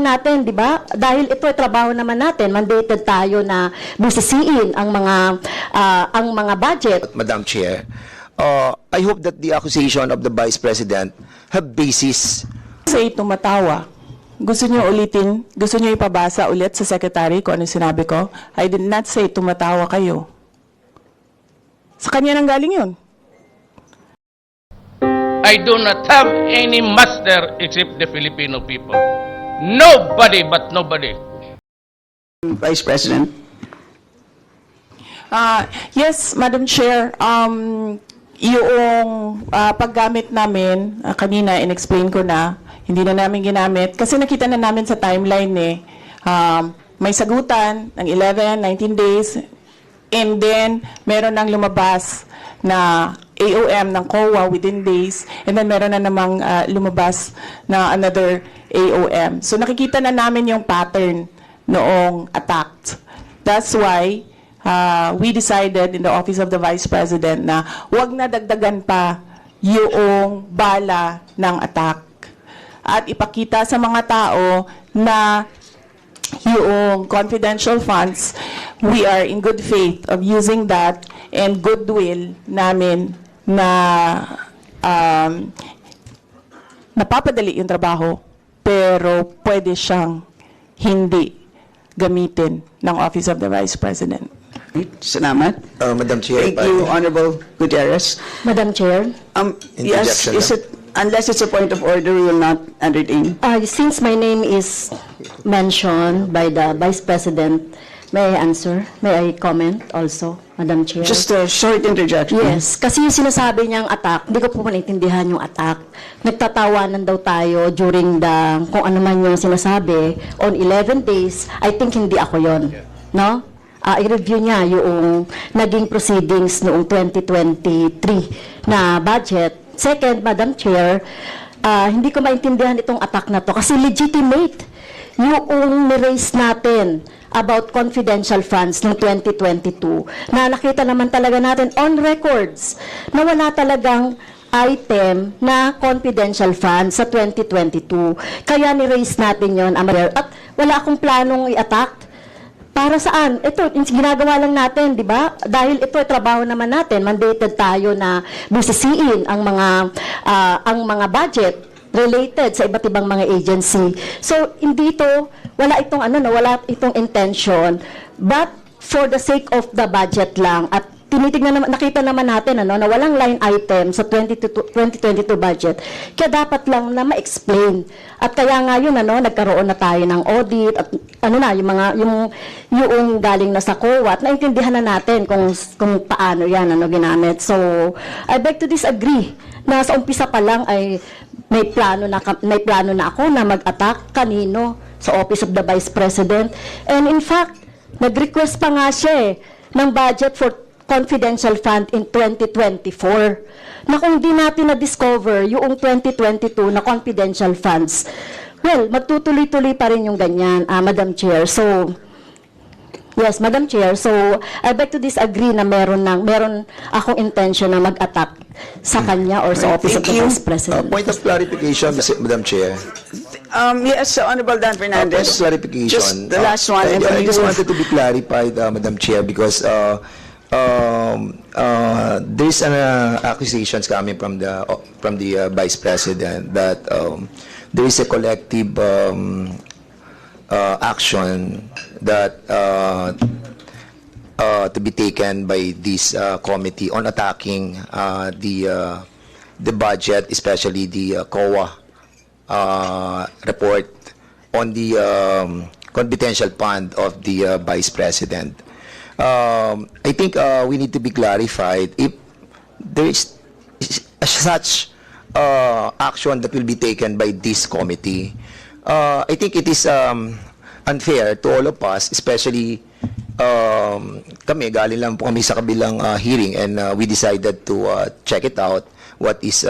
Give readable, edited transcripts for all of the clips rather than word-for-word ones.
natin, di ba? Dahil ito ay trabaho naman natin, mandated tayo na busisiin ang mga budget. Madam Chair, I hope that the accusation of the Vice President have basis. Say tumatawa. Gusto niyo ulitin? Gusto niyo ipabasa ulit sa Secretary kung ano sinabi ko? I did not say tumatawa kayo. Sa kanya nang galing yun. I do not have any master except the Filipino people. Nobody but nobody. Vice President. Yes, Madam Chair. Yung paggamit namin, kanina in-explain ko na, hindi na namin ginamit. Kasi nakita na namin sa timeline may sagutan ng 11, 19 days. And then, meron nang lumabas na AOM ng COA within days. And then, meron na namang lumabas na another AOM. So, nakikita na namin yung pattern noong attack. That's why we decided in the Office of the Vice President na wag na dagdagan pa yung bala ng attack. At ipakita sa mga tao na yung confidential funds, we are in good faith of using that and goodwill namin na napapadali yung trabaho, pero pwede siyang hindi gamitin ng Office of the Vice President. Salamat. Madam Chair, Thank you, Honorable Gutierrez. Madam Chair, Yes, Interjection is it, unless it's a point of order, we will not entertain. since my name is mentioned by the Vice President, may I answer? May I comment also, Madam Chair? Just a short interjection. Yes, kasi yung sinasabi niyang attack, hindi ko po maintindihan yung attack. Nagtatawanan daw tayo during kung ano man yung sinasabi, on 11 days, I think hindi ako yon, no? I-review niya yung naging proceedings noong 2023 na budget. Second, Madam Chair, hindi ko maintindihan itong attack na to kasi legitimate yung ni-raise natin about confidential funds noong 2022 na nakita naman talaga natin on records na wala talagang item na confidential funds sa 2022. Kaya ni-raise natin yon, at wala akong planong i-attack. Para saan? Ito, ginagawa lang natin, di ba? Dahil ito ay trabaho naman natin, mandated tayo na busisiin ang mga budget related sa iba't ibang mga agency. So, hindi ito, wala itong intention, but for the sake of the budget lang, at nakita naman natin na walang line item sa 2022 budget. Kaya dapat lang na ma-explain. At kaya nga yun, nagkaroon na tayo ng audit at yung galing na sa COA at naintindihan na natin kung paano yan ginamit. So, I beg to disagree na sa umpisa pa lang ay may plano na ako na mag-attack kanino sa Office of the Vice President. And in fact, nag-request pa nga siya ng budget for confidential fund in 2024. Na kung di natin na-discover yung 2022 na confidential funds, well, magtutuloy-tuloy pa rin yung ganyan, Madam Chair. So, yes, Madam Chair. So, I beg to disagree na meron akong intention na mag-attack sa kanya or sa Office of the Vice President. Point of clarification, Madam Chair. Yes, Honorable Dan Point Fernandez. of clarification. Just the last one. And I then just wanted to be clarified, Madam Chair, because there's accusations coming from the Vice President that there is a collective action that to be taken by this committee on attacking the budget, especially the COA report on the confidential fund of the Vice President. I think we need to be clarified if there is such action that will be taken by this committee. I think it is unfair to all of us, especially kami, galing lang po kami sa kabilang hearing and we decided to check it out, what is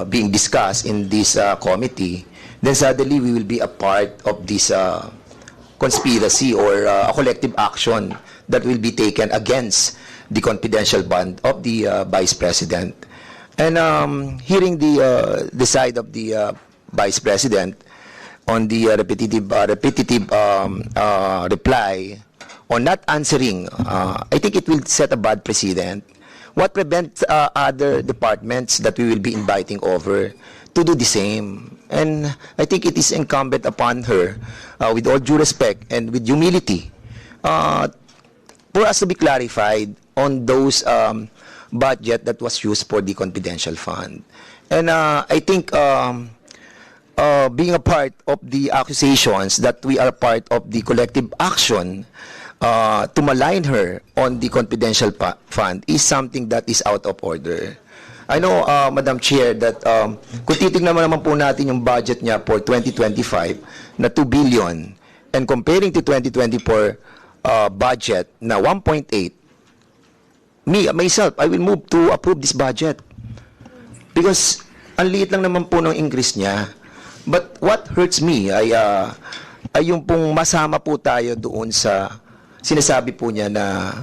being discussed in this committee. Then suddenly we will be a part of this conspiracy or a collective action that will be taken against the confidential fund of the Vice President. And hearing the side of the Vice President, on the repetitive reply on not answering, I think it will set a bad precedent. What prevents other departments that we will be inviting over to do the same? And I think it is incumbent upon her, with all due respect and with humility, for us to be clarified on those budget that was used for the confidential fund. And I think being a part of the accusations that we are part of the collective action to malign her on the confidential fund is something that is out of order. I know, Madam Chair, that kung titignan naman po natin yung budget niya for 2025 na 2 billion and comparing to 2024 budget na 1.8, myself, I will move to approve this budget. Because ang liit lang naman po ng increase niya. But what hurts me ay yung pong masama po tayo doon sa sinasabi po niya na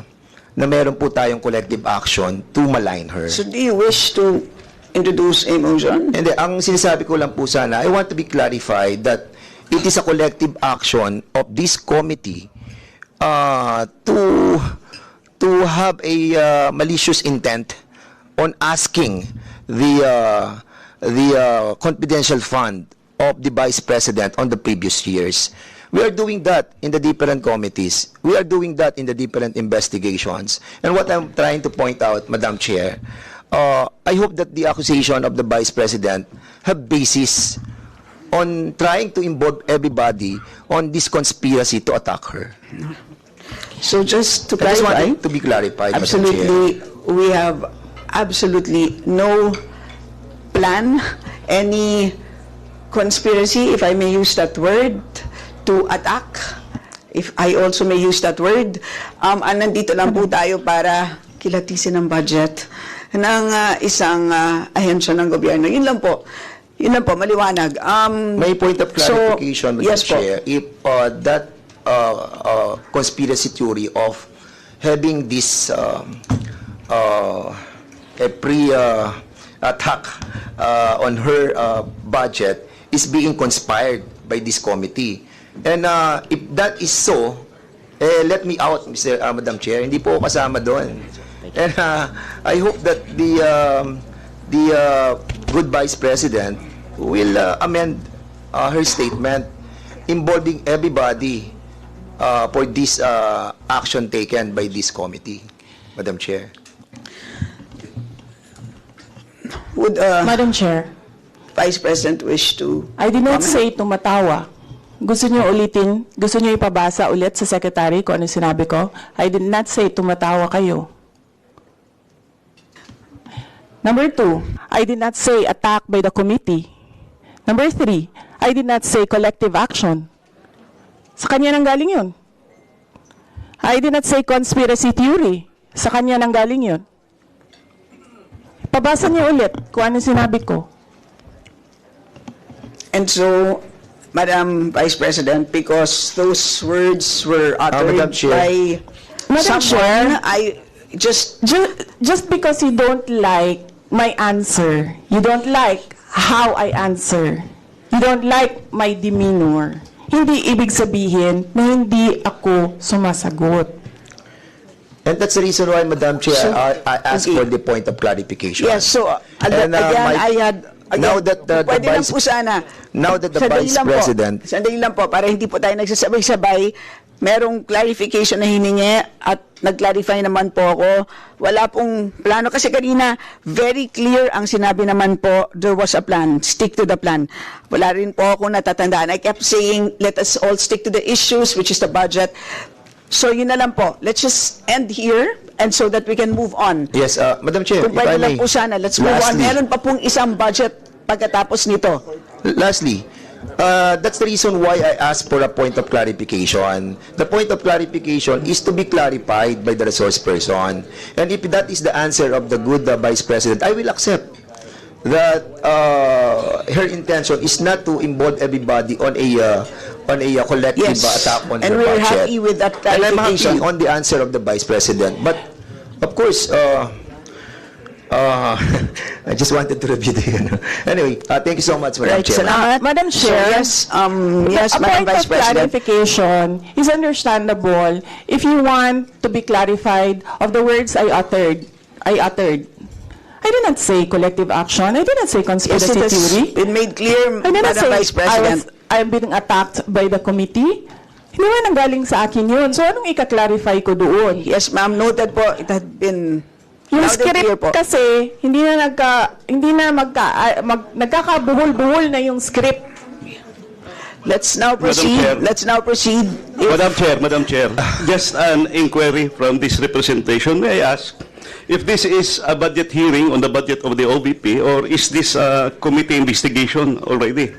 meron po tayong collective action to malign her. So do you wish to introduce a motion? And ang sinasabi ko lang po sana, I want to be clarified that it is a collective action of this committee to have a malicious intent on asking the confidential fund of the Vice President on the previous years. We are doing that in the different committees. We are doing that in the different investigations. And what I'm trying to point out, Madam Chair, I hope that the accusation of the Vice President have basis on trying to involve everybody on this conspiracy to attack her. So just to I just want clarify, it to be clarified, Madam Chair. absolutely, we have absolutely no plan, any conspiracy, if I may use that word, to attack, if I also may use that word. Nandito lang po tayo para kilatisin ang budget ng isang ahensya ng gobyerno. Yun lang po, maliwanag. May point of So, clarification, Madam yes po. Chair, if that conspiracy theory of having this a pre-attack on her budget is being conspired by this committee. And if that is so, let me out, Madam Chair. Hindi po ako kasama doon. And I hope that the good Vice President will amend her statement involving everybody for this action taken by this committee, Madam Chair. Would Madam Chair, Vice President wish to I did not comment? say tumatawa. Gusto niyo ulitin? Gusto niyo ipabasa ulit sa Secretary kung ano sinabi ko? I did not say tumatawa kayo. Number 2, I did not say attack by the committee. Number 3, I did not say collective action. Sa kanya nang galing yun. I did not say conspiracy theory. Sa kanya nang galing yun. Pabasa niyo ulit kung ano sinabi ko. And so, Madam Vice President, because those words were uttered Madam Chair. by Madam someone, Chair. I just Just because you don't like my answer, you don't like how I answer, you don't like my demeanor, hindi ibig sabihin na hindi ako sumasagot. And that's the reason why, Madam Chair, So, I asked okay. for the point of clarification. yes. So And, again, my- I had. Again, now that the pwede lang Vice- po sana. now that the Sandali Vice lang po. President- Sandali lang po, para hindi po tayo nagsasabay-sabay. Merong clarification na hiningi at nag-clarify naman po ako. Wala pong plano. Kasi kanina, very clear ang sinabi naman po, there was a plan. Stick to the plan. Wala rin po ako natatandaan. I kept saying, let us all stick to the issues, which is the budget. So yun na lang po. Let's just end here and so that we can move on. Yes, Madam Chair, Kung if I pwede lang may. po sana, let's move on. Lastly- Meron pa pong isang budget pagkatapos nito. Lastly, that's the reason why I asked for a point of clarification. The point of clarification is to be clarified by the resource person. And if that is the answer of the good Vice President, I will accept that her intention is not to involve everybody on a collective Yes, attack on and her we're budget. happy with that And I'm happy clarification. on the answer of the Vice President. But, of course, I just wanted to review the, anyway, thank you so much, Madam Right, Chairman. salamat. Madam Chair, So, yes, a Madam point Vice of President. clarification is understandable if you want to be clarified of the words I uttered. I did not say collective action. I did not say Yes, conspiracy it has theory. been made clear, I did not Madam say Vice President. I'm being attacked by the committee. Hindi naman nanggaling sa akin yun. So anong ika-clarify ko doon? Yes, ma'am, noted po. It had been Yung loud and clear script po. kasi nagkakabuhol-buhol na yung script. Let's now Chair. proceed. If- Madam Chair, just an inquiry from this representation. May I ask if this is a budget hearing on the budget of the OVP or is this a committee investigation already?